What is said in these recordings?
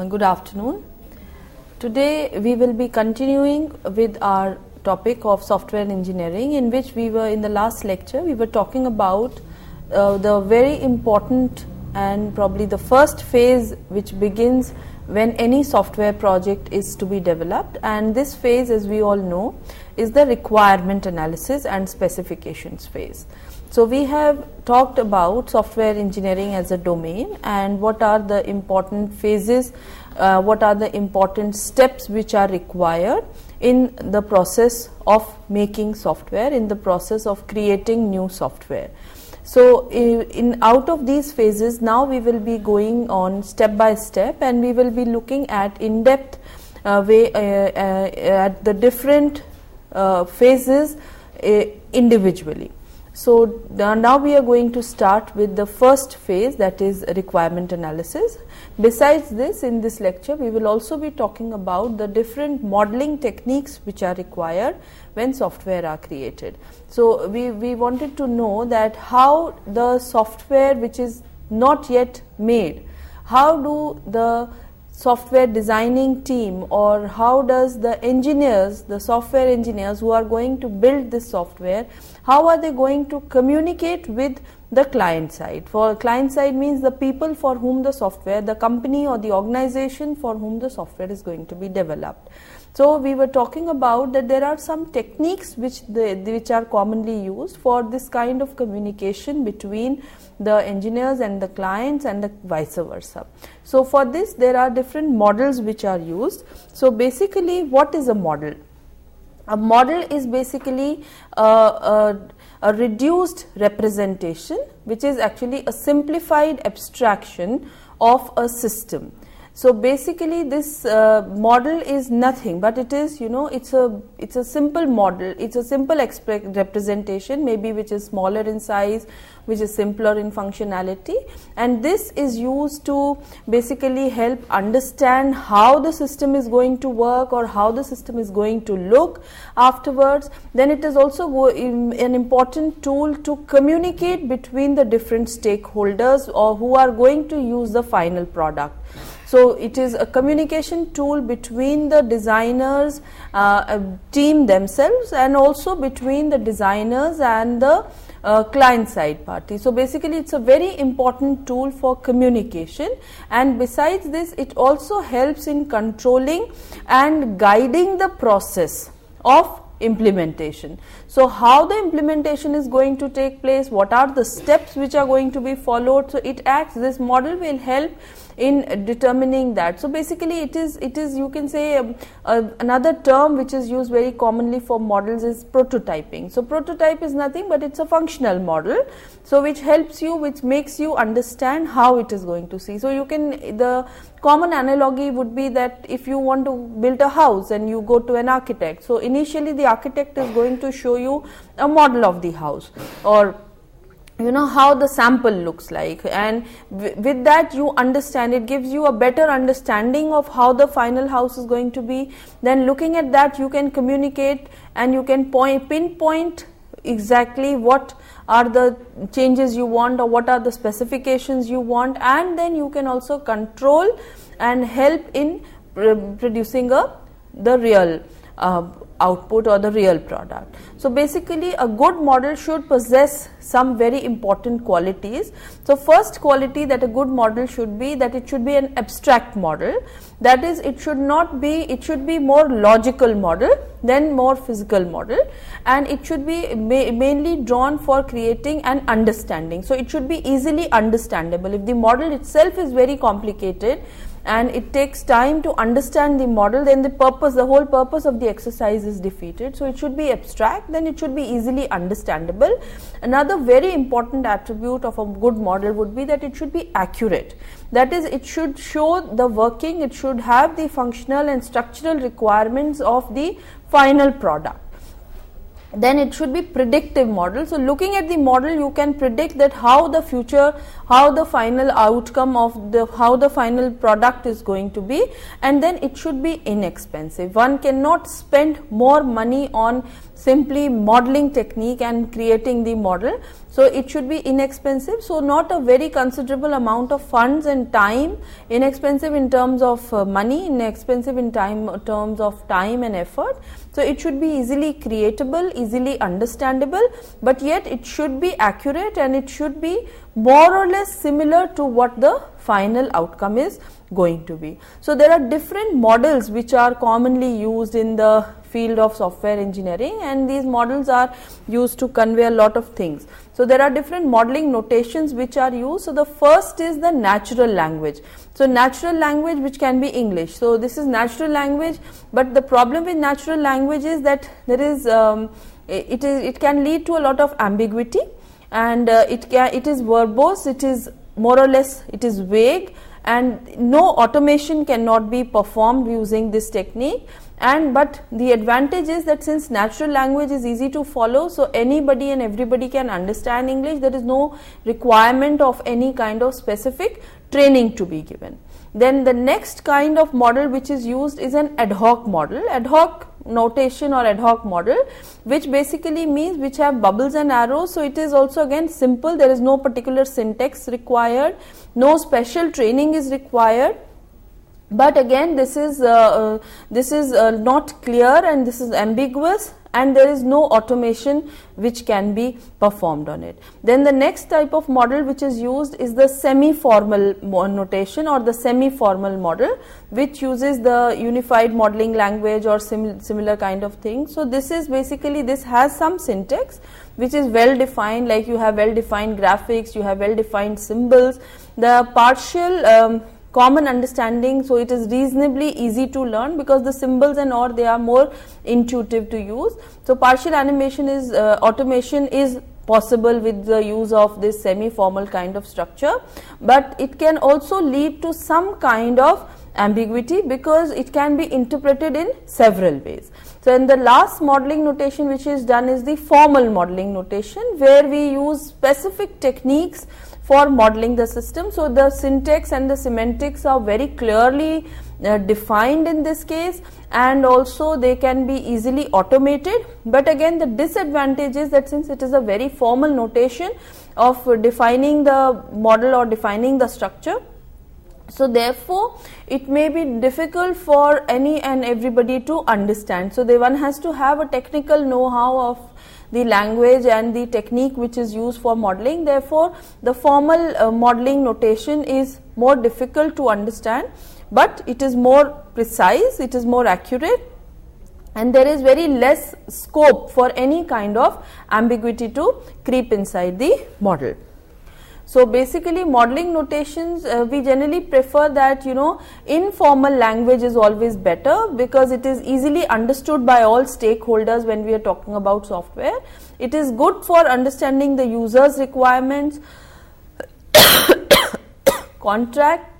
Good afternoon. Today we will be continuing with our topic of software engineering, in which we were in the last lecture we were talking about the very important and probably the first phase which begins when any software project is to be developed, and this phase, as we all know, is the requirement analysis and specifications phase. So we have talked about software engineering as a domain and what are the important phases, what are the important steps which are required in the process of making software, in the process of creating new software. So in out of these phases, now we will be going on step by step, and we will be looking at in-depth way at the different phases individually. So now we are going to start with the first phase, that is requirement analysis. Besides this, in this lecture we will also be talking about the different modeling techniques which are required when software are created. So we wanted to know that how the software which is not yet made, how do the software designing team, or how does the engineers, the software engineers who are going to build this software, how are they going to communicate with the client side? For client side means the people for whom the software, the company or the organization for whom the software is going to be developed. So we were talking about that there are some techniques which are commonly used for this kind of communication between the engineers and the clients, and the vice versa. So for this there are different models which are used. So basically, what is a model? A model is basically a reduced representation, which is actually a simplified abstraction of a system. So basically this model is nothing but it is, it's a simple model, it's a simple representation, maybe which is smaller in size, which is simpler in functionality, and this is used to basically help understand how the system is going to work or how the system is going to look afterwards. Then it is also an important tool to communicate between the different stakeholders or who are going to use the final product. So it is a communication tool between the designers team themselves, and also between the designers and the client side party. So basically it's a very important tool for communication, and besides this it also helps in controlling and guiding the process of implementation. So how the implementation is going to take place, what are the steps which are going to be followed, so it acts, this model will help in determining that. So basically it is you can say another term which is used very commonly for models is prototyping. So prototype is nothing but it's a functional model, so which helps you, which makes you understand how it is going to see. So you can, the common analogy would be that if you want to build a house and you go to an architect, so initially the architect is going to show you a model of the house, or how the sample looks like, and with that you understand, it gives you a better understanding of how the final house is going to be. Then looking at that you can communicate and you can pinpoint exactly what are the changes you want or what are the specifications you want, and then you can also control and help in producing the real output or the real product. So basically a good model should possess some very important qualities. So first quality that a good model should be, that it should be an abstract model, that is it should be more logical model than more physical model, and it should be mainly drawn for creating an understanding. So it should be easily understandable. If the model itself is very complicated and it takes time to understand the model, then the whole purpose of the exercise is defeated. So it should be abstract, then it should be easily understandable. Another very important attribute of a good model would be that it should be accurate. That is, it should show the working, it should have the functional and structural requirements of the final product. Then it should be predictive model. So looking at the model you can predict that how the final outcome of how the final product is going to be, and then it should be inexpensive. One cannot spend more money on simply modeling technique and creating the model. So it should be inexpensive, so not a very considerable amount of funds and time, inexpensive in terms of money, inexpensive in terms of time and effort. So it should be easily creatable, easily understandable, but yet it should be accurate and it should be more or less similar to what the final outcome is going to be. So there are different models which are commonly used in the field of software engineering, and these models are used to convey a lot of things. So there are different modeling notations which are used. So the first is the natural language. So natural language, which can be English. So this is natural language, but the problem with natural language is that there is it can lead to a lot of ambiguity, and it is verbose, it is more or less, it is vague, and no automation cannot be performed using this technique. But the advantage is that since natural language is easy to follow, so anybody and everybody can understand English. There is no requirement of any kind of specific training to be given. Then the next kind of model which is used is an ad hoc model, ad hoc notation or ad hoc model, which basically means which have bubbles and arrows. So it is also again simple, there is no particular syntax required, no special training is required. But again, this is not clear and this is ambiguous, and there is no automation which can be performed on it. Then the next type of model which is used is the semi-formal notation or the semi-formal model, which uses the unified modeling language or similar kind of thing. So this is basically, this has some syntax which is well defined, like you have well defined graphics, you have well defined symbols, the partial common understanding, so it is reasonably easy to learn because the symbols and all, they are more intuitive to use. So partial animation is automation is possible with the use of this semi-formal kind of structure, but it can also lead to some kind of ambiguity because it can be interpreted in several ways. So in the last modeling notation which is done is the formal modeling notation, where we use specific techniques for modeling the system. So the syntax and the semantics are very clearly defined in this case, and also they can be easily automated. But again, the disadvantage is that since it is a very formal notation of defining the model or defining the structure, so therefore it may be difficult for any and everybody to understand. So one has to have a technical know-how of the language and the technique which is used for modeling. Therefore the formal modeling notation is more difficult to understand, but it is more precise, it is more accurate, and there is very less scope for any kind of ambiguity to creep inside the model. So basically modeling notations, we generally prefer that, informal language is always better because it is easily understood by all stakeholders when we are talking about software. It is good for understanding the user's requirements, contract.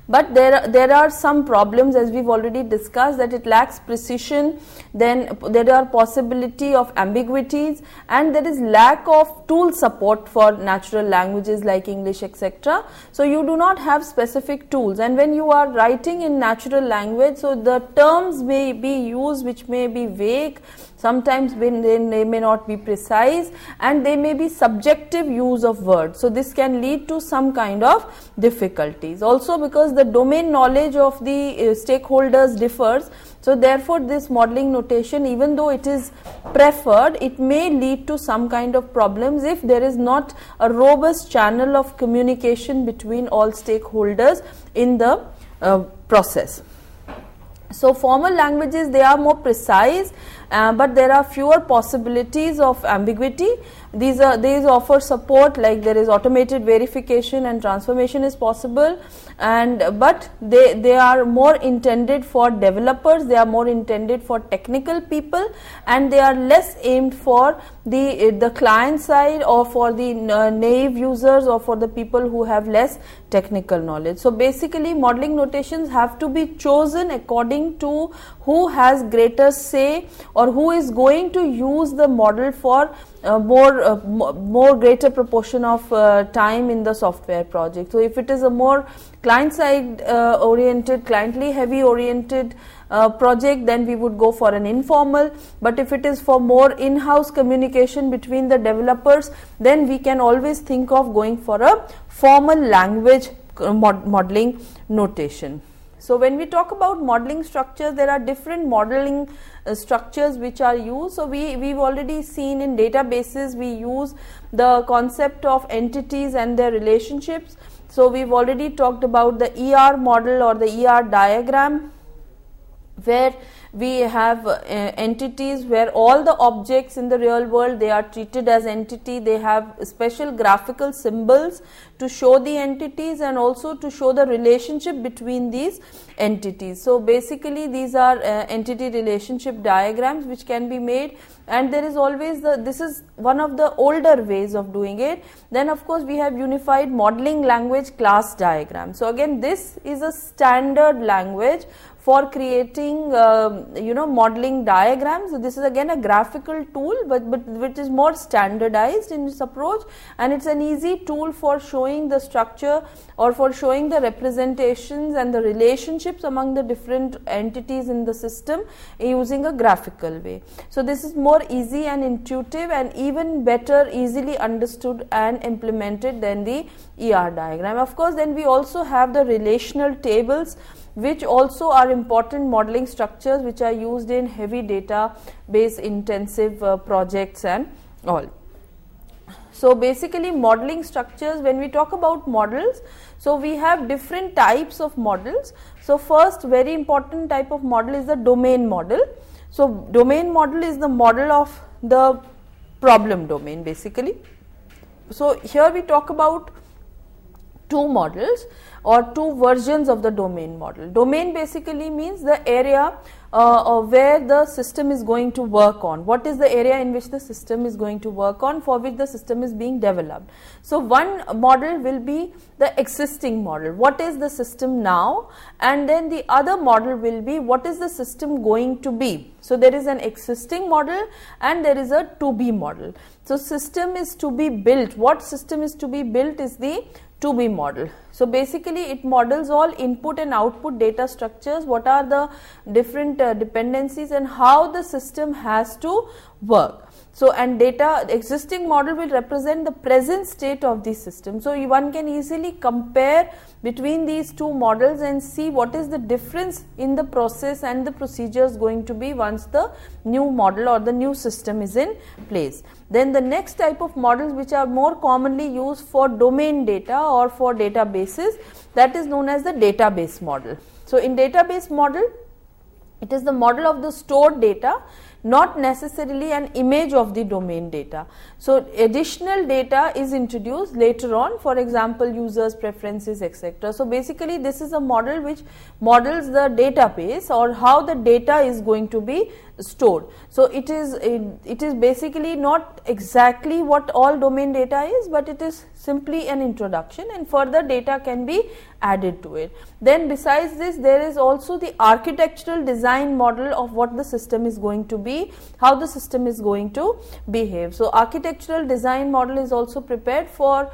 But there are some problems, as we've already discussed, that it lacks precision, then there are possibility of ambiguities, and there is lack of tool support for natural languages like English, etc. So you do not have specific tools, and when you are writing in natural language, so the terms may be used which may be vague, sometimes when they may not be precise, and they may be subjective use of words. So this can lead to some kind of difficulties. Also because the domain knowledge of the stakeholders differs, so therefore this modeling notation, even though it is preferred, it may lead to some kind of problems if there is not a robust channel of communication between all stakeholders in the process. So formal languages, they are more precise, but there are fewer possibilities of ambiguity. These offer support, like there is automated verification and transformation is possible, but they are more intended for developers, they are more intended for technical people, and they are less aimed for the client side or for the naive users or for the people who have less technical knowledge. So basically modeling notations have to be chosen according to who has greater say or who is going to use the model for more greater proportion of time in the software project. So if it is a more client side oriented, cliently heavy oriented project, then we would go for an informal. But if it is for more in-house communication between the developers, then we can always think of going for a formal language modeling notation. So when we talk about modeling structures, there are different modeling structures which are used. So we've already seen in databases we use the concept of entities and their relationships. So we've already talked about the ER model or the ER diagram, where we have entities where all the objects in the real world, they are treated as entity. They have special graphical symbols to show the entities and also to show the relationship between these entities. So basically these are entity relationship diagrams which can be made, and there is always this is one of the older ways of doing it. Then of course we have unified modeling language class diagram. So again, this is a standard language for creating modeling diagrams. So this is again a graphical tool, but which is more standardized in its approach, and it's an easy tool for showing the structure or for showing the representations and the relationships among the different entities in the system using a graphical way. So this is more easy and intuitive and even better easily understood and implemented than the ER diagram. Of course, then we also have the relational tables, which also are important modeling structures which are used in heavy database intensive projects and all. So basically modeling structures, when we talk about models, so we have different types of models. So first very important type of model is the domain model. So domain model is the model of the problem domain basically. So here we talk about two models or two versions of the domain model. Domain basically means the area where the system is going to work on. What is the area in which the system is going to work on, for which the system is being developed. So one model will be the existing model, what is the system now, and then the other model will be what is the system going to be. So there is an existing model and there is a to be model. So system is to be built. What system is to be built is the to be model. So basically it models all input and output data structures, what are the different dependencies and how the system has to work. So and data existing model will represent the present state of the system. So one can easily compare between these two models and see what is the difference in the process and the procedures going to be once the new model or the new system is in place. Then the next type of models which are more commonly used for domain data or for databases, that is known as the database model. So in database model, it is the model of the stored data, not necessarily an image of the domain data. So additional data is introduced later on, for example users preferences, etc. So basically this is a model which models the database or how the data is going to be stored. So it is basically not exactly what all domain data is, but it is simply an introduction and further data can be added to it. Then besides this, there is also the architectural design model of what the system is going to be, how the system is going to behave. So architectural design model is also prepared for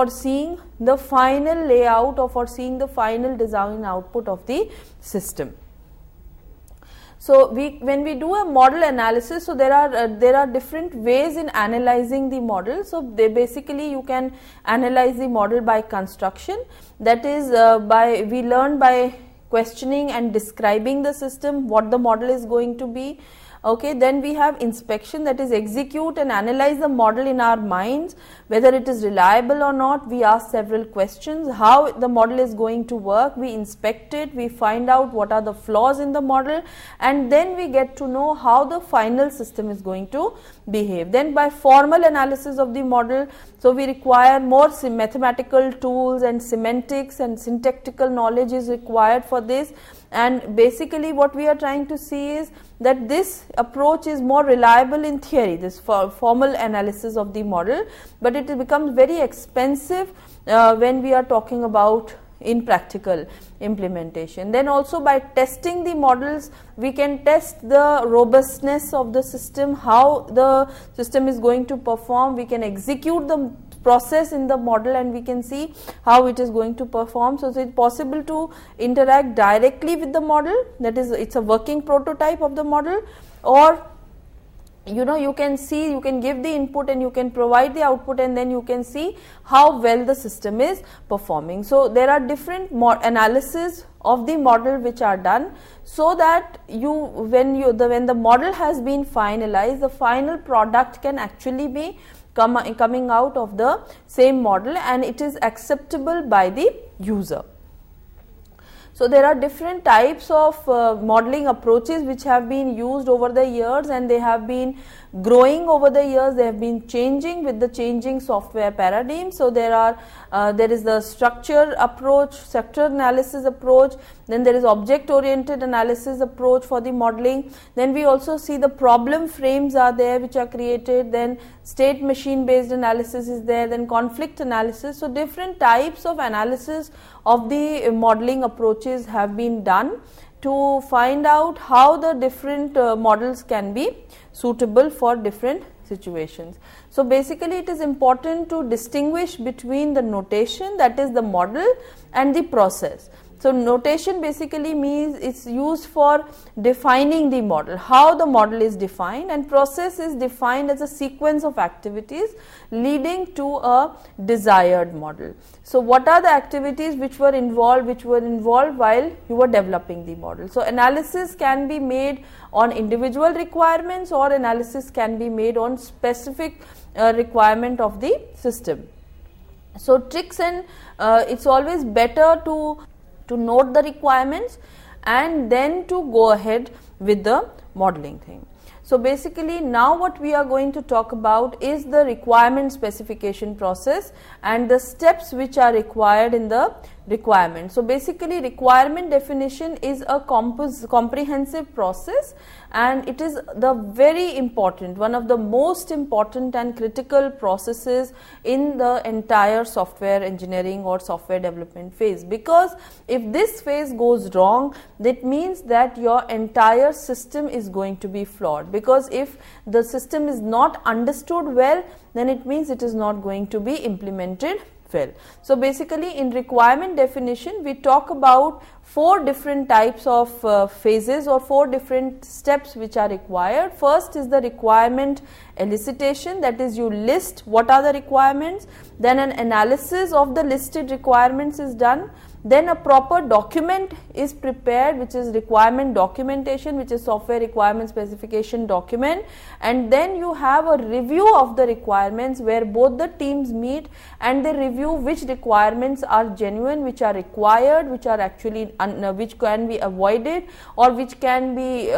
seeing the final layout or for seeing the final design output of the system. So when we do a model analysis, so there are different ways in analyzing the model. So they basically you can analyze the model by construction, that is we learn by questioning and describing the system, what the model is going to be. Okay, then we have inspection, that is execute and analyze the model in our minds, whether it is reliable or not. We ask several questions, how the model is going to work, we inspect it, we find out what are the flaws in the model, and then we get to know how the final system is going to behave. Then by formal analysis of the model, so we require more mathematical tools and semantics and syntactical knowledge is required for this. And basically what we are trying to see is that this approach is more reliable in theory, this formal analysis of the model, but it becomes very expensive when we are talking about in practical implementation. Then also by testing the models, we can test the robustness of the system, how the system is going to perform. We can execute the process in the model and we can see how it is going to perform. So it's possible to interact directly with the model, that is, it's a working prototype of the model, or you can see, you can give the input and you can provide the output, and then you can see how well the system is performing. So there are different analysis of the model which are done, so that when the model has been finalized, the final product can actually be coming out of the same model and it is acceptable by the user. So there are different types of modeling approaches which have been used over the years, and they have been growing over the years. They have been changing with the changing software paradigm. So there is the structure approach, structure analysis approach, then there is object oriented analysis approach for the modeling. Then we also see the problem frames are there which are created, then state machine based analysis is there, then conflict analysis. So different types of analysis of the modeling approaches have been done to find out how the different models can be suitable for different situations. So basically it is important to distinguish between the notation, that is the model, and the process. So notation basically means it's used for defining the model, how the model is defined, and process is defined as a sequence of activities leading to a desired model. So what are the activities which were involved while you were developing the model? So analysis can be made on individual requirements, or analysis can be made on specific requirement of the system. So tricks, and it's always better to note the requirements and then to go ahead with the modeling thing. So basically now what we are going to talk about is the requirement specification process and the steps which are required in the requirement. So basically requirement definition is a comprehensive process, and it is the very important, one of the most important and critical processes in the entire software engineering or software development phase, because if this phase goes wrong, that means that your entire system is going to be flawed, because if the system is not understood well, then it means it is not going to be implemented well. So basically in requirement definition we talk about 4 different types of phases or 4 different steps which are required. First is the requirement elicitation, that is you list what are the requirements, then an analysis of the listed requirements is done, then a proper document is prepared which is requirement documentation, which is software requirement specification document, and then you have a review of the requirements where both the teams meet and they review which requirements are genuine, which are required, which are actually which can be avoided, or which can be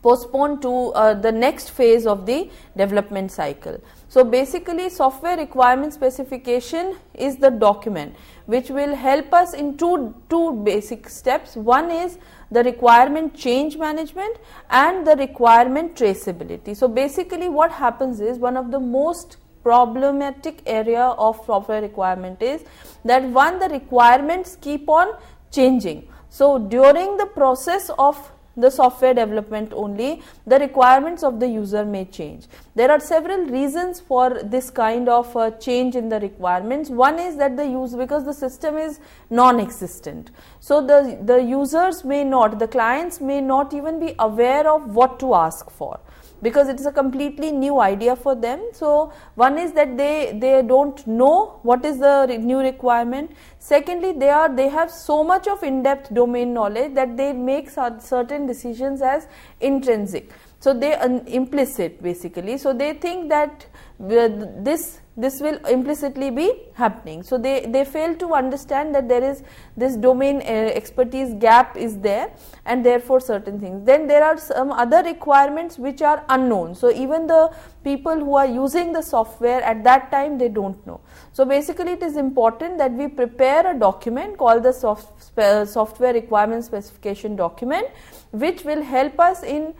postponed to the next phase of the development cycle. So basically software requirement specification is the document which will help us in two basic steps. One is the requirement change management and the requirement traceability. So basically what happens is, one of the most problematic area of software requirement is that the requirements keep on changing. So during the process of the software development only, the requirements of the user may change. There are several reasons for this kind of change in the requirements. One is that the user, because the system is non-existent, so the users may not, the clients may not even be aware of what to ask for, because it is a completely new idea for them. So one is that they don't know what is the new requirement. Secondly, they have so much of in-depth domain knowledge that they make certain decisions as intrinsic. So they implicit basically. So they think that this will implicitly be happening. So they fail to understand that there is this domain expertise gap is there, and therefore certain things. Then there are some other requirements which are unknown. So even the people who are using the software at that time, they don't know. So basically it is important that we prepare a document called the software requirement specification document, which will help us in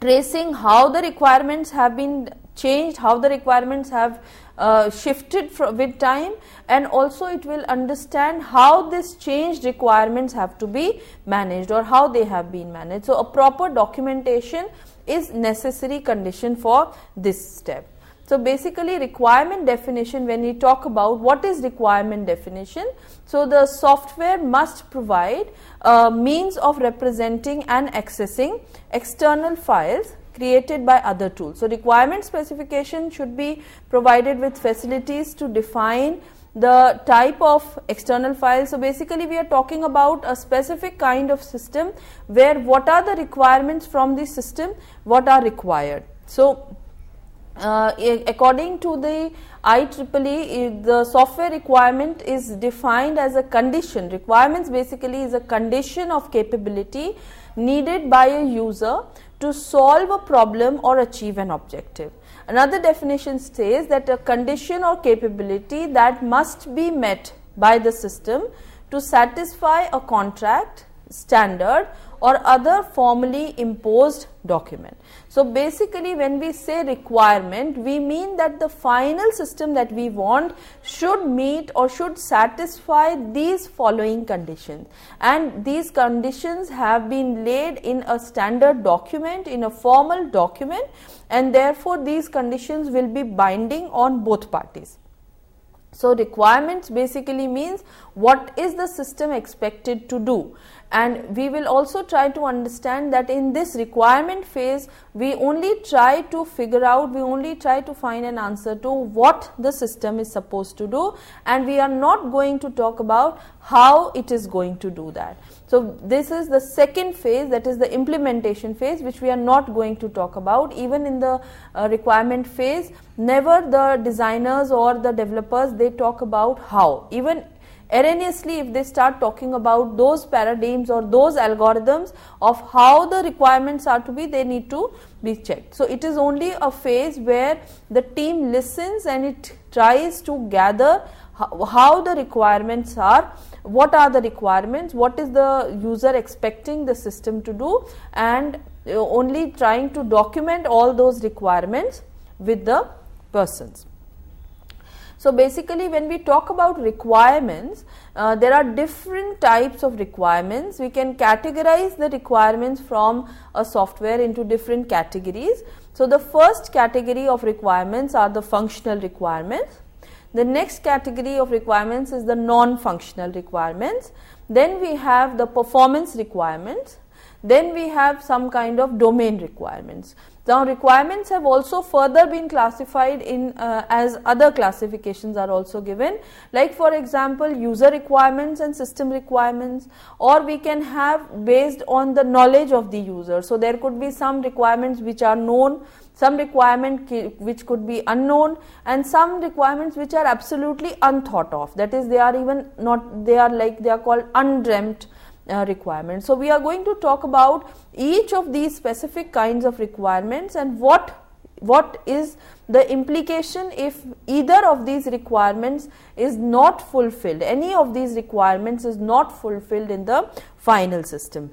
tracing how the requirements have been changed, how the requirements have shifted with time, and also it will understand how this changed requirements have to be managed or how they have been managed. So, a proper documentation is necessary condition for this step. So, basically requirement definition, when we talk about what is requirement definition, so the software must provide a means of representing and accessing external files created by other tools. So, requirement specification should be provided with facilities to define the type of external files. So, basically we are talking about a specific kind of system where what are the requirements from the system, what are required. So, according to the IEEE, the software requirement is defined as a condition. Requirements basically is a condition of capability needed by a user to solve a problem or achieve an objective. Another definition says that a condition or capability that must be met by the system to satisfy a contract, standard or other formally imposed document. So, basically when we say requirement, we mean that the final system that we want should meet or should satisfy these following conditions, and these conditions have been laid in a standard document, in a formal document, and therefore these conditions will be binding on both parties. So, requirements basically means what is the system expected to do, and we will also try to understand that in this requirement phase we only try to figure out, we only try to find an answer to what the system is supposed to do, and we are not going to talk about how it is going to do that. So, this is the second phase, that is the implementation phase, which we are not going to talk about. Even in the requirement phase, never the designers or the developers, they talk about how. Even erroneously, if they start talking about those paradigms or those algorithms of how the requirements are to be, they need to be checked. So, it is only a phase where the team listens and it tries to gather how the requirements are, what are the requirements, what is the user expecting the system to do, and only trying to document all those requirements with the persons. So, basically when we talk about requirements, there are different types of requirements. We can categorize the requirements from a software into different categories. So, the first category of requirements are the functional requirements. The next category of requirements is the non-functional requirements. Then we have the performance requirements. Then we have some kind of domain requirements. Now, requirements have also further been classified in as other classifications are also given, like for example user requirements and system requirements, or we can have based on the knowledge of the user. So, there could be some requirements which are known, some requirement which could be unknown, and some requirements which are absolutely unthought of, that is they are even not, they are called undreamt requirements. So, we are going to talk about each of these specific kinds of requirements and what is the implication if either of these requirements is not fulfilled, any of these requirements is not fulfilled in the final system.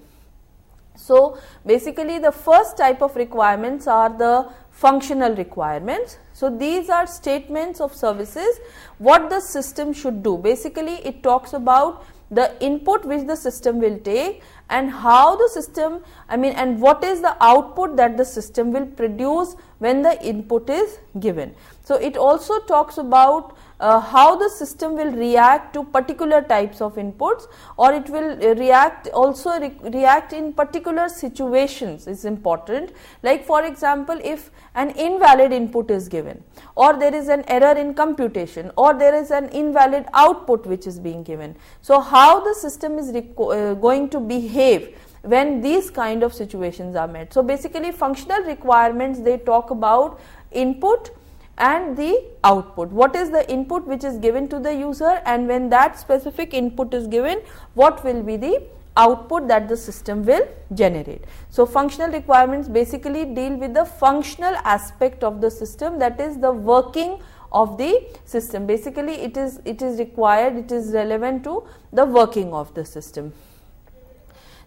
So, basically the first type of requirements are the functional requirements. So, these are statements of services what the system should do. Basically, it talks about the input which the system will take and how the system, and what is the output that the system will produce when the input is given. So, it also talks about how the system will react to particular types of inputs, or it will react in particular situations is important, like for example if an invalid input is given, or there is an error in computation, or there is an invalid output which is being given. So, how the system is going to behave when these kind of situations are met. So, basically functional requirements, they talk about input and the output. What is the input which is given to the user, and when that specific input is given, what will be the output that the system will generate. So, functional requirements basically deal with the functional aspect of the system, that is the working of the system. Basically, it is required, it is relevant to the working of the system.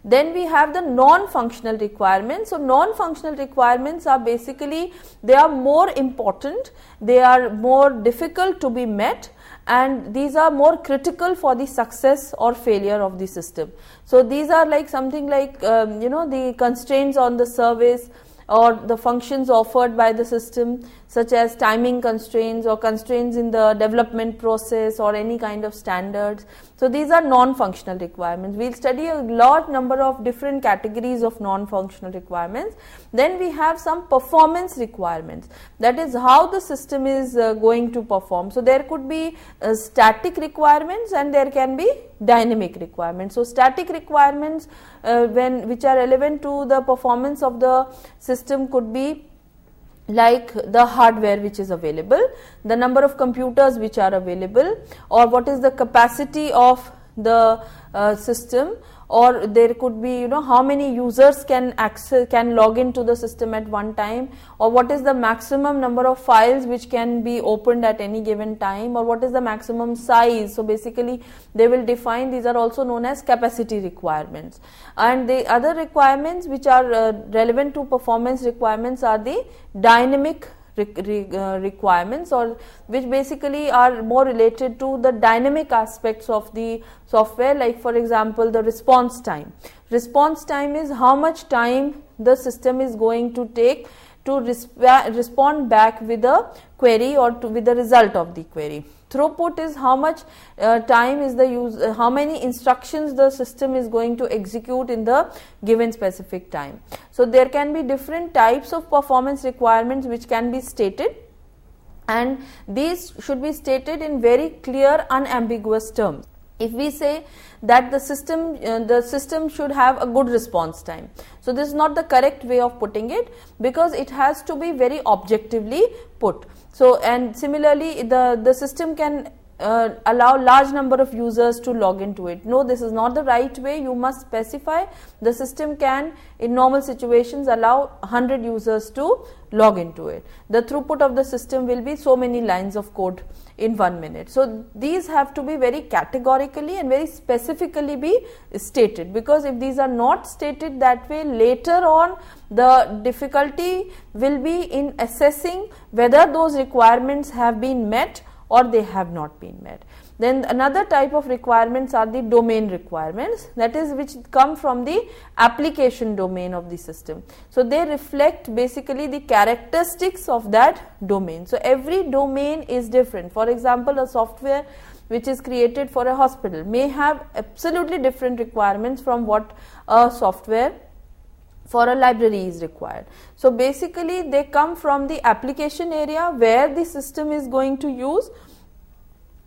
Then we have the non-functional requirements. So non-functional requirements are basically, they are more important, they are more difficult to be met, and these are more critical for the success or failure of the system. So these are like something like the constraints on the service or the functions offered by the system, such as timing constraints or constraints in the development process or any kind of standards. So these are non-functional requirements. We will study a lot number of different categories of non-functional requirements. Then we have some performance requirements, that is how the system is going to perform. So there could be static requirements and there can be dynamic requirements. So static requirements which are relevant to the performance of the system could be like the hardware which is available, the number of computers which are available, or what is the capacity of the system, or there could be how many users can log into the system at one time, or what is the maximum number of files which can be opened at any given time, or what is the maximum size. So basically they will define, these are also known as capacity requirements. And the other requirements which are relevant to performance requirements are the dynamic requirements, or which basically are more related to the dynamic aspects of the software, like for example the response time. Response time is how much time the system is going to take to respond back with a query or with the result of the query. Throughput is how much time is the how many instructions the system is going to execute in the given specific time. So there can be different types of performance requirements which can be stated, and these should be stated in very clear, unambiguous terms. If we say that the system should have a good response time, so this is not the correct way of putting it, because it has to be very objectively put. So and similarly the system can allow large number of users to log into it. No, this is not the right way. You must specify the system can in normal situations allow 100 users to log into it. The throughput of the system will be so many lines of code in 1 minute. So these have to be very categorically and very specifically be stated, because if these are not stated that way, later on the difficulty will be in assessing whether those requirements have been met or they have not been met. Then another type of requirements are the domain requirements, that is which come from the application domain of the system. So they reflect basically the characteristics of that domain. So every domain is different. For example, a software which is created for a hospital may have absolutely different requirements from what a software for a library is required. So basically they come from the application area where the system is going to use,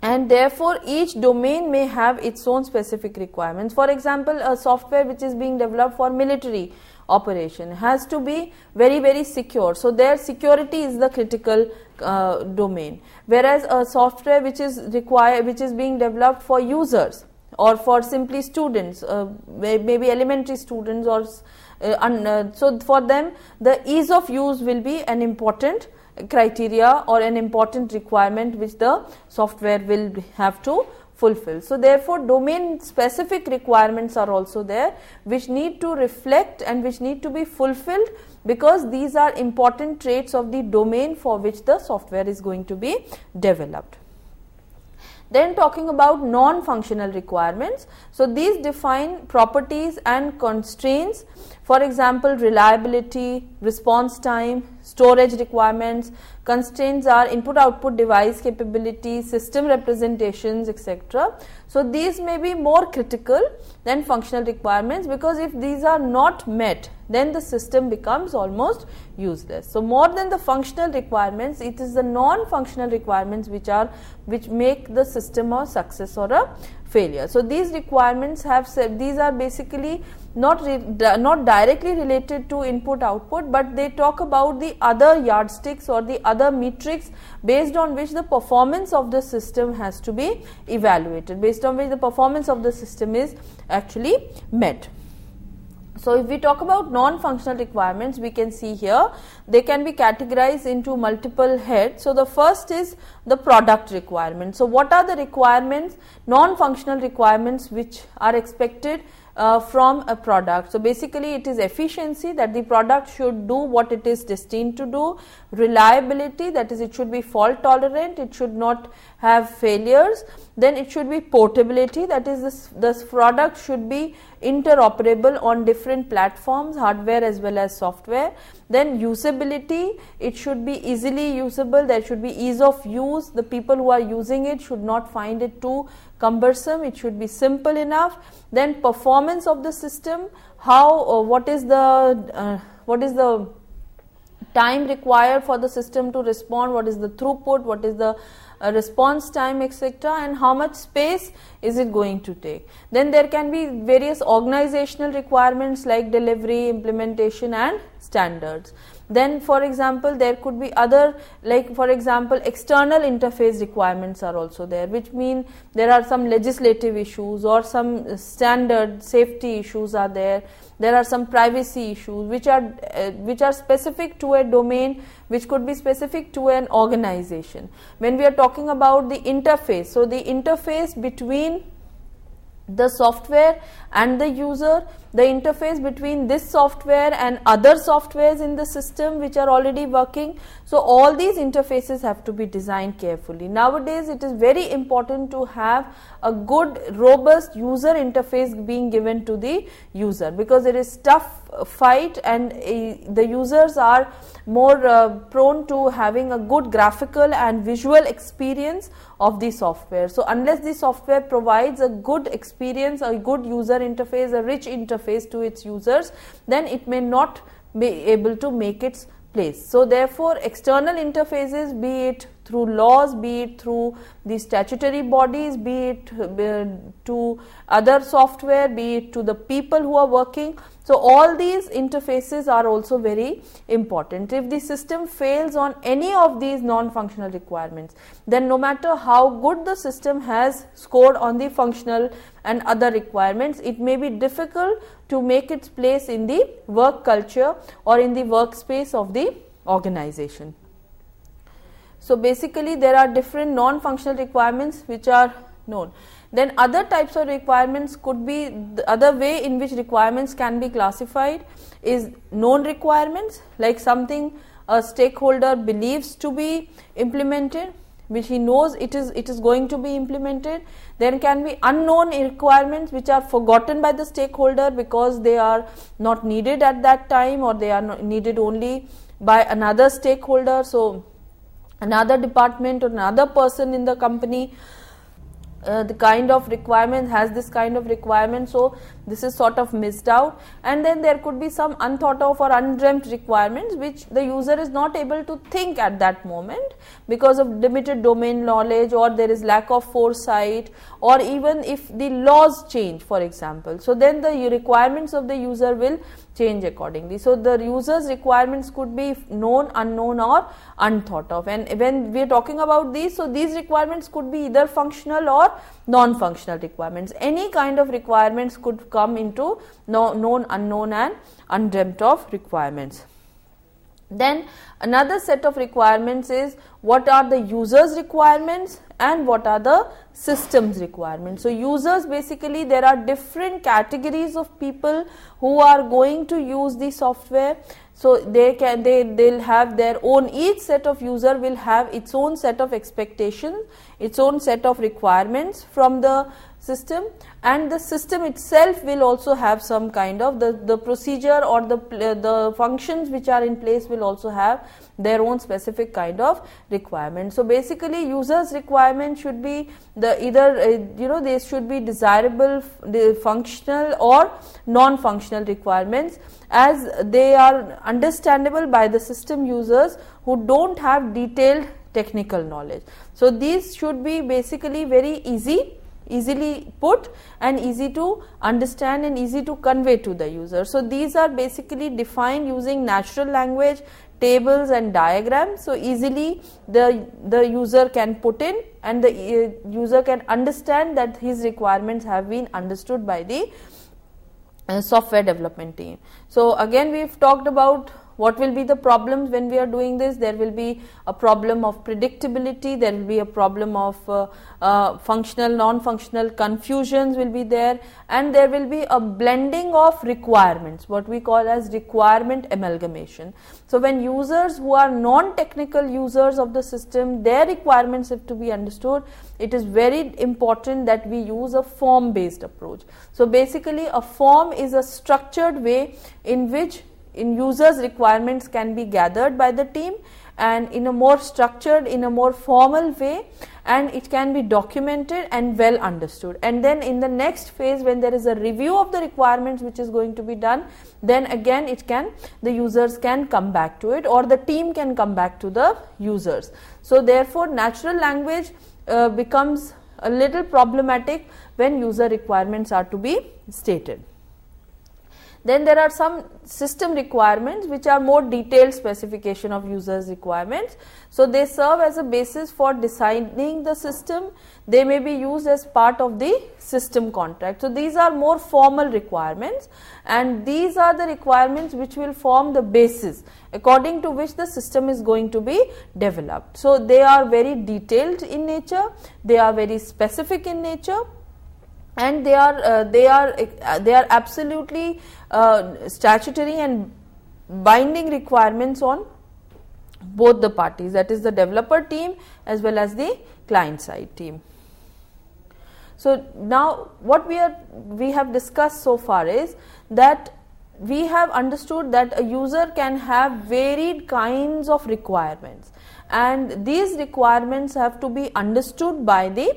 and therefore each domain may have its own specific requirements. For example, a software which is being developed for military operation has to be very, very secure. So their security is the critical domain, whereas a software which is being developed for users or for simply students, maybe elementary students, or so for them the ease of use will be an important criteria or an important requirement which the software will have to fulfill. So therefore domain specific requirements are also there, which need to reflect and which need to be fulfilled, because these are important traits of the domain for which the software is going to be developed. Then talking about non-functional requirements, so these define properties and constraints. For example, reliability, response time, storage requirements. Constraints are input-output device capability, system representations, etc. So these may be more critical than functional requirements, because if these are not met, then the system becomes almost useless. So more than the functional requirements, it is the non-functional requirements which make the system a success or a failure. So these requirements these are basically not directly related to input output, but they talk about the other yardsticks or the other metrics based on which the performance of the system has to be evaluated, based on which the performance of the system is actually met. So if we talk about non-functional requirements, we can see here they can be categorized into multiple heads. So the first is the product requirement. So what are the requirements, non-functional requirements which are expected from a product. So basically it is efficiency, that the product should do what it is destined to do, reliability, that is it should be fault tolerant, it should not have failures, then it should be portability, that is this product should be interoperable on different platforms, hardware as well as software. Then usability, it should be easily usable, there should be ease of use, the people who are using it should not find it too cumbersome, it should be simple enough. Then performance of the system, how what is the time required for the system to respond, what is the throughput, what is the response time, etc., and how much space is it going to take. Then there can be various organizational requirements like delivery, implementation and standards. Then for example there could be other, like for example external interface requirements are also there, which mean there are some legislative issues or some standard safety issues are there. There are some privacy issues which are specific to a domain, which could be specific to an organization. When we are talking about the interface, so the interface between the software and the user, the interface between this software and other softwares in the system which are already working. So all these interfaces have to be designed carefully. Nowadays it is very important to have a good robust user interface being given to the user, because it is tough fight and the users are more prone to having a good graphical and visual experience of the software. So unless the software provides a good experience, a good user interface, a rich interface to its users, then it may not be able to make its place. So therefore external interfaces, be it through laws, be it through the statutory bodies, be it to other software, be it to the people who are working, so all these interfaces are also very important. If the system fails on any of these non-functional requirements, then no matter how good the system has scored on the functional and other requirements, it may be difficult to make its place in the work culture or in the workspace of the organization. So basically there are different non-functional requirements which are known. Then other types of requirements could be, the other way in which requirements can be classified is known requirements, like something a stakeholder believes to be implemented, which he knows it is going to be implemented. There can be unknown requirements which are forgotten by the stakeholder because they are not needed at that time, or they are not needed only by another stakeholder. So another department or another person in the company the kind of requirement has this kind of requirement, so this is sort of missed out. And then there could be some unthought of or undreamt requirements which the user is not able to think at that moment because of limited domain knowledge, or there is lack of foresight, or even if the laws change, for example, so then the requirements of the user will change accordingly. So the user's requirements could be known, unknown or unthought of. And when we are talking about these, so these requirements could be either functional or non-functional requirements. Any kind of requirements could come into known, unknown and undreamt of requirements. Then another set of requirements is what are the user's requirements and what are the system's requirements. So users, basically there are different categories of people who are going to use the software. So they'll have their own, each set of user will have its own set of expectations, its own set of requirements from the system, and the system itself will also have some kind of the procedure or the functions which are in place will also have their own specific kind of requirement. So basically users requirement should be they should be desirable, functional or non-functional requirements, as they are understandable by the system users who don't have detailed technical knowledge. So these should be basically very easily put and easy to understand and easy to convey to the user. So these are basically defined using natural language, tables and diagrams, so easily the user can put in and the user can understand that his requirements have been understood by the software development team. So again we have talked about what will be the problems when we are doing this? There will be a problem of predictability, there will be a problem of functional, non-functional confusions will be there, and there will be a blending of requirements, what we call as requirement amalgamation. So when users who are non-technical users of the system, their requirements have to be understood, it is very important that we use a form based approach. So basically a form is a structured way in which users requirements can be gathered by the team, and in a more structured, in a more formal way, and it can be documented and well understood. And then in the next phase, when there is a review of the requirements which is going to be done, then again the users can come back to it, or the team can come back to the users. So therefore natural language becomes a little problematic when user requirements are to be stated. Then there are some system requirements which are more detailed specification of users requirements. So they serve as a basis for designing the system. They may be used as part of the system contract. So these are more formal requirements, and these are the requirements which will form the basis according to which the system is going to be developed. So they are very detailed in nature, they are very specific in nature, and they are absolutely statutory and binding requirements on both the parties, that is the developer team as well as the client side team. So now what we have discussed so far is that we have understood that a user can have varied kinds of requirements, and these requirements have to be understood by the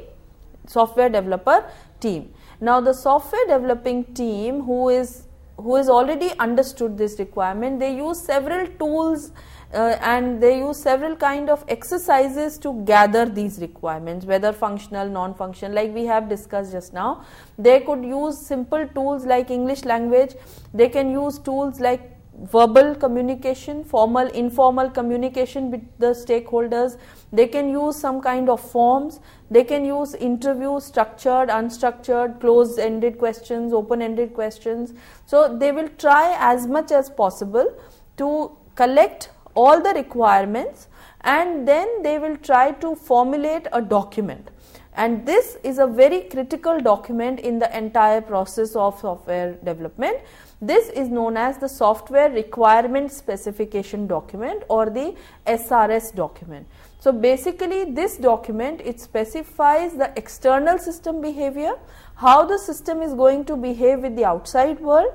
software developer team. Now the software developing team who is already understood this requirement, they use several tools and they use several kind of exercises to gather these requirements, whether functional, non-functional, like we have discussed just now. They could use simple tools like English language, they can use tools like verbal communication, formal, informal communication with the stakeholders, they can use some kind of forms, they can use interview, structured, unstructured, closed-ended questions, open-ended questions. So they will try as much as possible to collect all the requirements, and then they will try to formulate a document, and this is a very critical document in the entire process of software development. This is known as the software requirement specification document, or the SRS document. So basically this document, it specifies the external system behavior, how the system is going to behave with the outside world,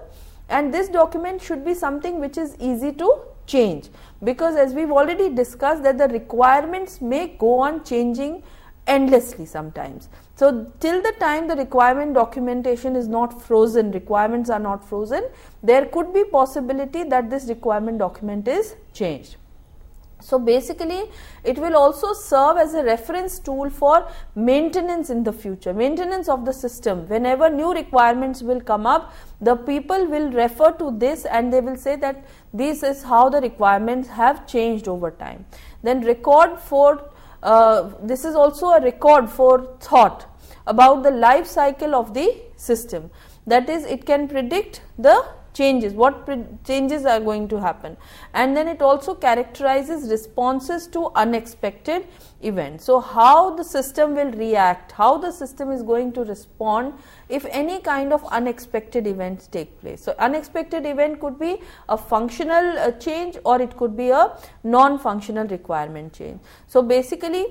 and this document should be something which is easy to change, because as we've already discussed that the requirements may go on changing endlessly sometimes. So till the time the requirement documentation is not frozen, requirements are not frozen, there could be possibility that this requirement document is changed. So basically it will also serve as a reference tool for maintenance in the future, maintenance of the system. Whenever new requirements will come up, the people will refer to this and they will say that this is how the requirements have changed over time. Then record for this is also a record for thought about the life cycle of the system. That is, it can predict the changes, what changes are going to happen, and then it also characterizes responses to unexpected events. So how the system will react, how the system is going to respond if any kind of unexpected events take place. So unexpected event could be a functional change, or it could be a non-functional requirement change. So basically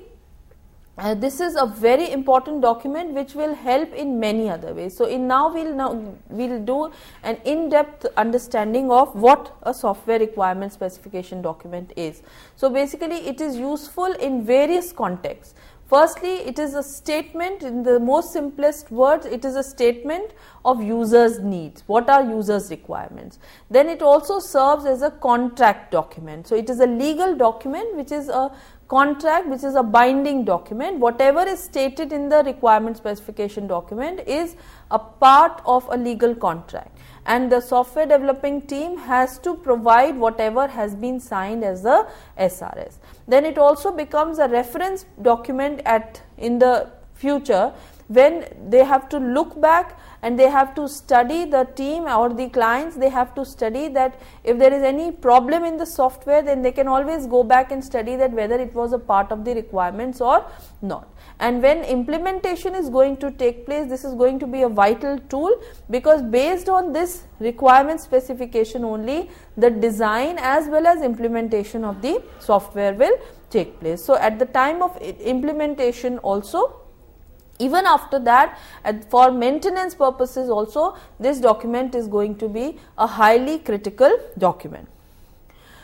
this is a very important document which will help in many other ways. So we'll do an in-depth understanding of what a software requirement specification document is. So basically it is useful in various contexts. Firstly, it is a statement, in the most simplest words, it is a statement of users' needs. What are users' requirements? Then it also serves as a contract document. So it is a legal document which is a contract, which is a binding document. Whatever is stated in the requirement specification document is a part of a legal contract, and the software developing team has to provide whatever has been signed as the SRS. Then it also becomes a reference document in the future when they have to look back and they have to study, the team or the clients, they have to study that if there is any problem in the software, then they can always go back and study that whether it was a part of the requirements or not. And when implementation is going to take place, this is going to be a vital tool, because based on this requirement specification only, the design as well as implementation of the software will take place. So at the time of implementation also, even after that, for maintenance purposes also, this document is going to be a highly critical document.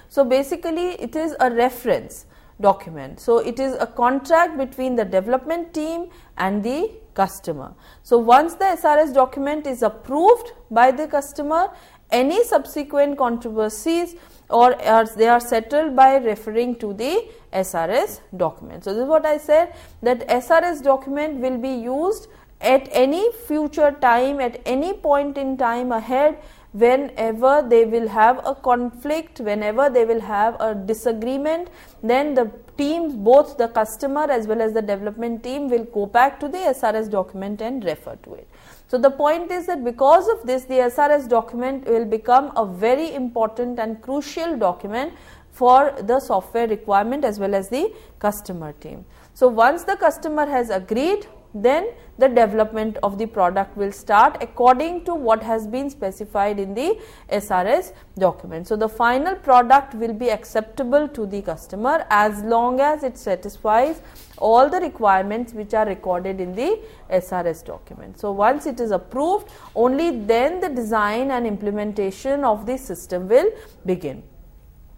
So basically it is a reference document. So it is a contract between the development team and the customer. So once the SRS document is approved by the customer, any subsequent controversies or they are settled by referring to the SRS document. So this is what I said, that SRS document will be used at any future time, at any point in time ahead, whenever they will have a conflict, whenever they will have a disagreement, then the teams, both the customer as well as the development team, will go back to the SRS document and refer to it. So the point is that because of this, the SRS document will become a very important and crucial document for the software requirement as well as the customer team. So once the customer has agreed, then the development of the product will start according to what has been specified in the SRS document. So the final product will be acceptable to the customer as long as it satisfies all the requirements which are recorded in the SRS document. So once it is approved, only then the design and implementation of the system will begin.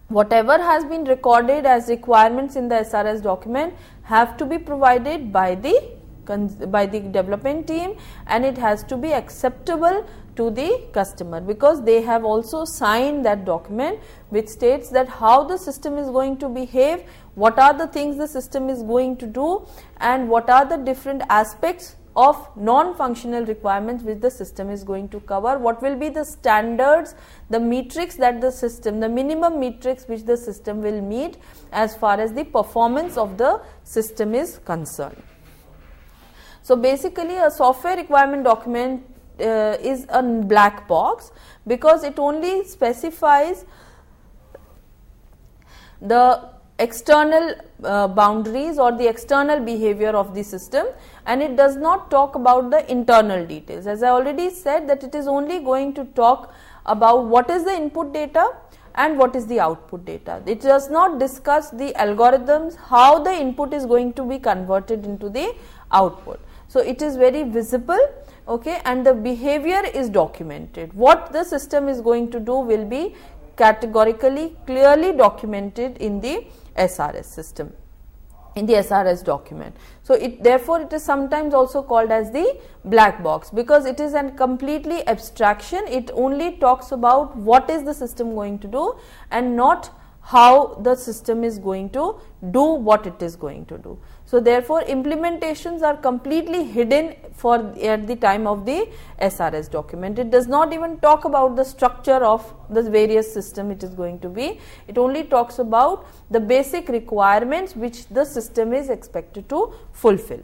Whatever has been recorded as requirements in the SRS document have to be provided by the development team, and it has to be acceptable to the customer, because they have also signed that document which states that how the system is going to behave, what are the things the system is going to do, and what are the different aspects of non-functional requirements which the system is going to cover, what will be the standards, the metrics that the system, the minimum metrics which the system will meet as far as the performance of the system is concerned. So basically a software requirement document is a black box, because it only specifies the external boundaries or the external behavior of the system, and it does not talk about the internal details. As I already said, that it is only going to talk about what is the input data and what is the output data. It does not discuss the algorithms, how the input is going to be converted into the output. So it is very visible, okay, and the behavior is documented. What the system is going to do will be categorically clearly documented in the SRS system, in the SRS document. So therefore it is sometimes also called as the black box, because it is a completely abstraction. It only talks about what is the system going to do and not how the system is going to do what it is going to do. So therefore implementations are completely hidden at the time of the SRS document. It does not even talk about the structure of the various system it is going to be. It only talks about the basic requirements which the system is expected to fulfill.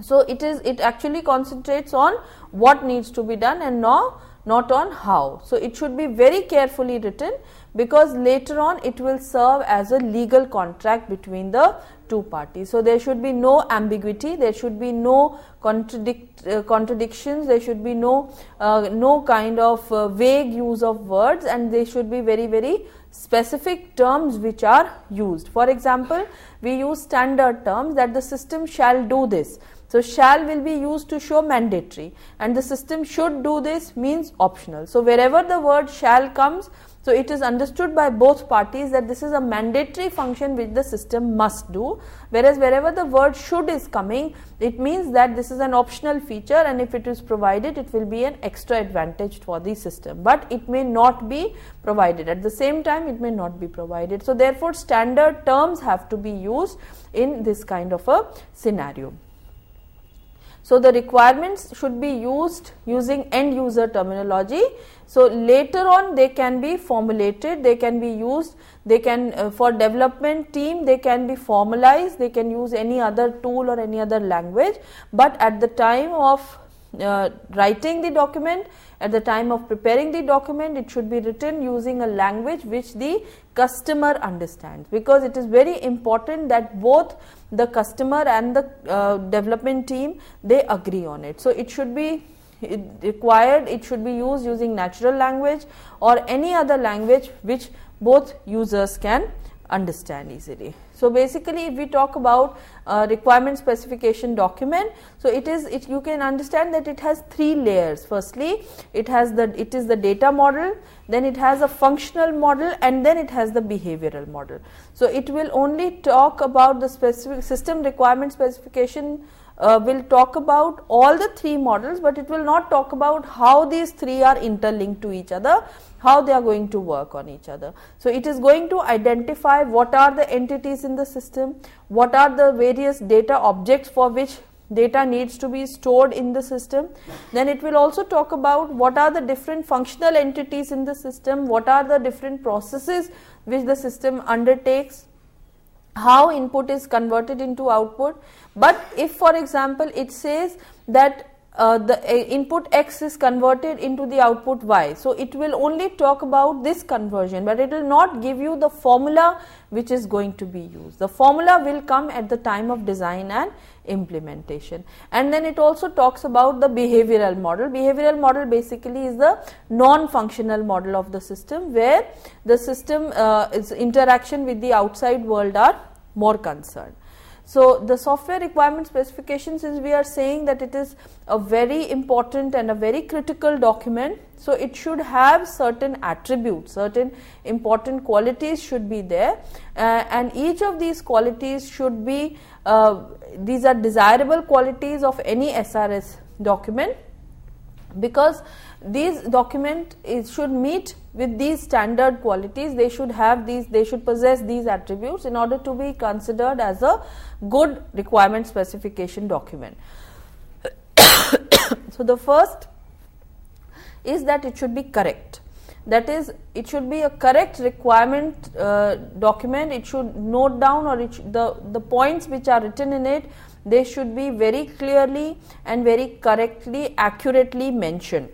So it actually concentrates on what needs to be done and not on how. So it should be very carefully written, because later on it will serve as a legal contract between the two parties. So there should be no ambiguity, there should be no contradictions, there should be no kind of vague use of words, and they should be very, very specific terms which are used. For example, we use standard terms that the system shall do this. So shall will be used to show mandatory, and the system should do this means optional. So wherever the word shall comes, so it is understood by both parties that this is a mandatory function which the system must do, whereas wherever the word should is coming, it means that this is an optional feature, and if it is provided, it will be an extra advantage for the system, but it may not be provided. At the same time, it may not be provided. So therefore standard terms have to be used in this kind of a scenario. So the requirements should be used using end user terminology. So later on they can be formulated, they can be used, they can for development team they can be formalized, they can use any other tool or any other language, but at the time of writing the document, at the time of preparing the document, it should be written using a language which the customer understands, because it is very important that both the customer and the development team, they agree on it. So it should be required, it should be used using natural language or any other language which both users can understand easily. So basically if we talk about requirement specification document, so you can understand that it has three layers. Firstly, it is the data model, then it has a functional model, and then it has the behavioral model. So it will only talk about the specific system requirement specification, will talk about all the three models, but it will not talk about how these three are interlinked to each other, how they are going to work on each other. So it is going to identify what are the entities in the system, what are the various data objects for which data needs to be stored in the system. Then it will also talk about what are the different functional entities in the system, what are the different processes which the system undertakes, how input is converted into output. But if for example it says that the input X is converted into the output Y, so it will only talk about this conversion, but it will not give you the formula which is going to be used. The formula will come at the time of design and implementation. And then it also talks about the behavioral model. Behavioral model basically is the non-functional model of the system, where the system its interaction with the outside world are more concerned. So the software requirement specification, since we are saying that it is a very important and a very critical document, so it should have certain attributes, certain important qualities should be there, and each of these qualities should be, these are desirable qualities of any SRS document, because these document should meet with these standard qualities. They should have these, they should possess these attributes in order to be considered as a good requirement specification document. So the first is that it should be correct. That is, it should be a correct requirement document. It should note down, or the points which are written in it, they should be very clearly and very correctly, accurately mentioned.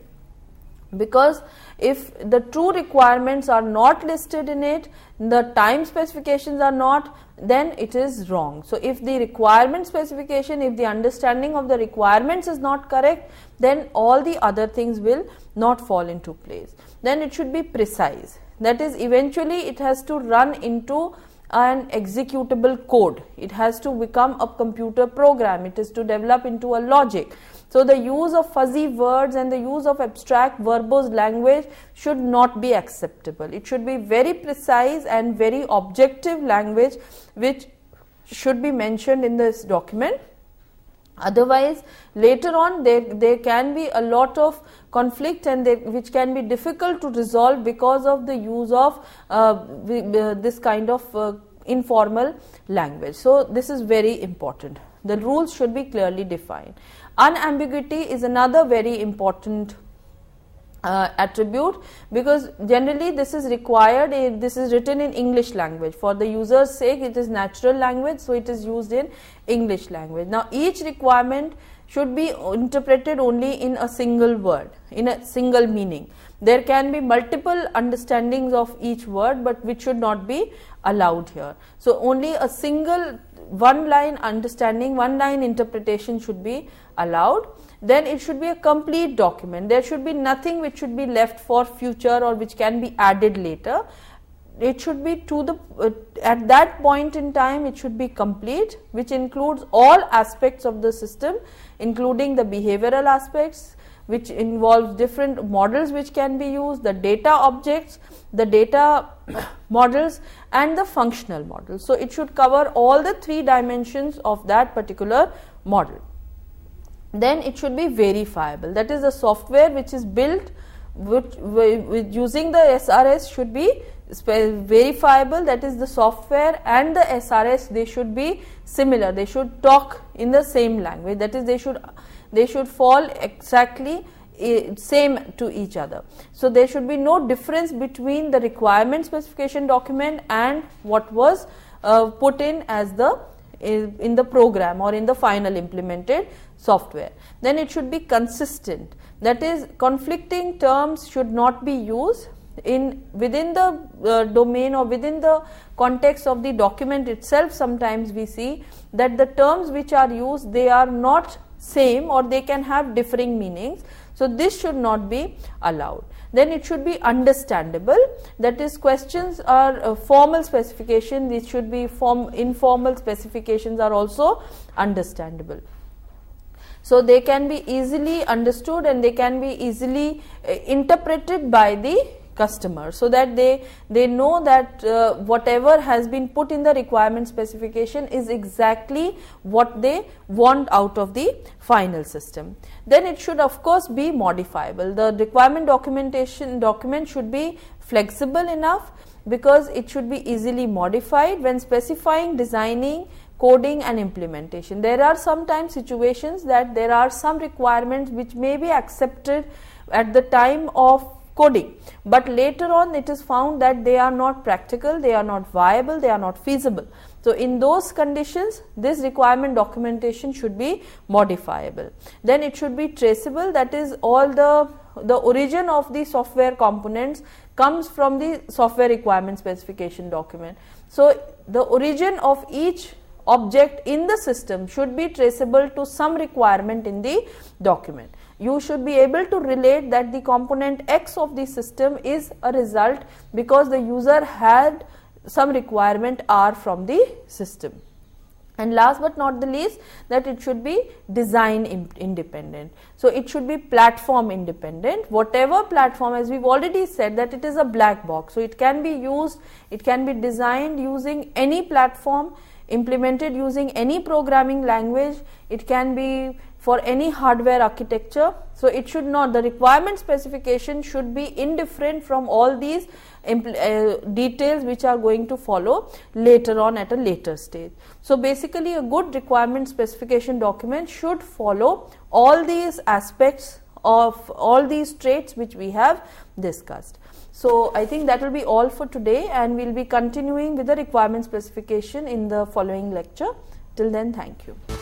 Because if the true requirements are not listed in it, the time specifications are not, then it is wrong. So if the requirement specification, if the understanding of the requirements is not correct, then all the other things will not fall into place. Then it should be precise. That is, eventually it has to run into an executable code. It has to become a computer program. It is to develop into a logic. So the use of fuzzy words and the use of abstract verbose language should not be acceptable. It should be very precise and very objective language which should be mentioned in this document. Otherwise, later on there can be a lot of conflict, and which can be difficult to resolve because of the use of this kind of informal language. So this is very important. The rules should be clearly defined. Unambiguity is another very important attribute, because generally this is required, this is written in English language. For the user's sake, it is natural language, so it is used in English language. Now each requirement should be interpreted only in a single word, in a single meaning. There can be multiple understandings of each word, but which should not be allowed here. So only a single one line understanding, one line interpretation should be allowed. Then it should be a complete document. There should be nothing which should be left for future or which can be added later. It should be to the at that point in time it should be complete, which includes all aspects of the system, including the behavioral aspects, which involves different models which can be used, the data objects, the data models, and the functional models. So it should cover all the three dimensions of that particular model. Then it should be verifiable. That is, the software which is built with using the SRS should be verifiable. That is, the software and the SRS, they should be similar. They should talk in the same language. That is, they should they should fall exactly same to each other. So there should be no difference between the requirement specification document and what was put in as in the program or in the final implemented software. Then it should be consistent, that is, conflicting terms should not be used within the domain or within the context of the document itself. Sometimes we see that the terms which are used, they are not same or they can have differing meanings. So this should not be allowed. Then it should be understandable, that is, questions are formal specification, these should be informal specifications are also understandable. So they can be easily understood and they can be easily interpreted by the customer, so that they know that whatever has been put in the requirement specification is exactly what they want out of the final system. Then it should of course be modifiable. The requirement document should be flexible enough, because it should be easily modified when specifying, designing, coding and implementation. There are sometimes situations that there are some requirements which may be accepted at the time of coding, but later on it is found that they are not practical, they are not viable, they are not feasible. So in those conditions, this requirement documentation should be modifiable. Then it should be traceable, that is, all the origin of the software components comes from the software requirement specification document. So the origin of each object in the system should be traceable to some requirement in the document. You should be able to relate that the component X of the system is a result because the user had some requirement R from the system. And last but not the least, that it should be design independent. So it should be platform independent. Whatever platform, as we've already said, that it is a black box. So it can be used, it can be designed using any platform, implemented using any programming language, it can be for any hardware architecture. So it should not, the requirement specification should be indifferent from all these details which are going to follow later on at a later stage. So basically a good requirement specification document should follow all these aspects of all these traits which we have discussed. So I think that will be all for today, and we will be continuing with the requirement specification in the following lecture. Till then, thank you.